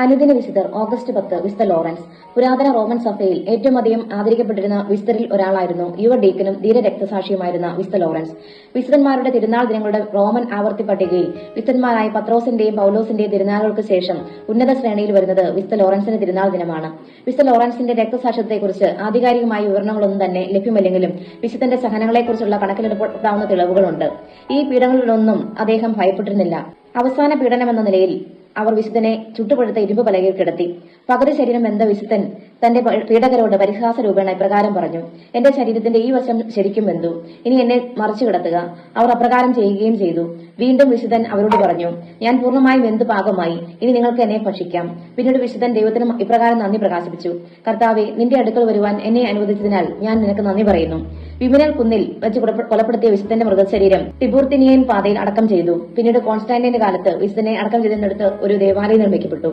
അനുദിന വിശുദ്ധർ ഓഗസ്റ്റ് 10 വിശുദ്ധ ലോറൻസ്. പുരാതന റോമൻ സഭയിൽ ഏറ്റവും അധികം ആദരിക്കപ്പെട്ടിരുന്ന വിശുദ്ധരിൽ ഒരാളായിരുന്നു യുവ ഡീക്കനും ധീരരക്തസാക്ഷിയുമായിരുന്ന വിശുദ്ധ ലോറൻസ്. വിശുദ്ധന്മാരുടെ തിരുനാൾ ദിനങ്ങളുടെ റോമൻ ആവർത്തി പട്ടികയിൽ വിശുദ്ധന്മാരായ പത്രോസിന്റെയും പൌലോസിന്റെയും തിരുനാളുകൾക്ക് ശേഷം ഉന്നത ശ്രേണിയിൽ വരുന്നത് വിശുദ്ധ ലോറൻസിന്റെ തിരുനാൾ ദിനമാണ്. വിശുദ്ധ ലോറൻസിന്റെ രക്തസാക്ഷ്യത്തെക്കുറിച്ച് ആധികാരികമായ വിവരണങ്ങളൊന്നും തന്നെ ലഭ്യമല്ലെങ്കിലും വിശുദ്ധന്റെ സഹനങ്ങളെക്കുറിച്ചുള്ള കണക്കിലെടുക്കാവുന്ന തെളിവുകളുണ്ട്. ഈ പീഡനങ്ങളിലൊന്നും അദ്ദേഹം ഭയപ്പെട്ടിരുന്നില്ല. അവസാന പീഡനമെന്ന നിലയിൽ അവർ വിശുദ്ധനെ ചുട്ടുപഴുത്ത ഇരുമ്പ് പലകയിൽ കിടത്തി. പകുതി ശരീരം വെന്ത വിശുദ്ധൻ തന്റെ പീഡകരോട് പരിഹാസ രൂപേണ ഇപ്രകാരം പറഞ്ഞു: എന്റെ ശരീരത്തിന്റെ ഈ വശം ശരിക്കും വെന്തു, ഇനി എന്നെ മറിച്ചു കിടത്തുക. അവർ അപ്രകാരം ചെയ്യുകയും ചെയ്തു. വീണ്ടും വിശുദ്ധൻ അവരോട് പറഞ്ഞു: ഞാൻ പൂർണ്ണമായും വെന്ത് പാകമായി, ഇനി നിങ്ങൾക്ക് എന്നെ ഭക്ഷിക്കാം. പിന്നീട് വിശുദ്ധൻ ദൈവത്തിന് ഇപ്രകാരം നന്ദി പ്രകാശിപ്പിച്ചു: കർത്താവേ, നിന്റെ അടുക്കൽ വരുവാൻ എന്നെ അനുവദിച്ചതിനാൽ ഞാൻ നിനക്ക് നന്ദി പറയുന്നു. വിമിനൽ കുന്നിൽ വെച്ച് കൊലപ്പെടുത്തിയ വിശുദ്ധന്റെ മൃതശരീരം ടിബൂർത്തിനിയൻ പാതയിൽ അടക്കം ചെയ്തു. പിന്നീട് കോൺസ്റ്റാന്റിന്റെ കാലത്ത് വിശുദ്ധനെ അടക്കം ചെയ്തിടത്ത് ഒരു ദേവാലയം നിർമ്മിക്കപ്പെട്ടു.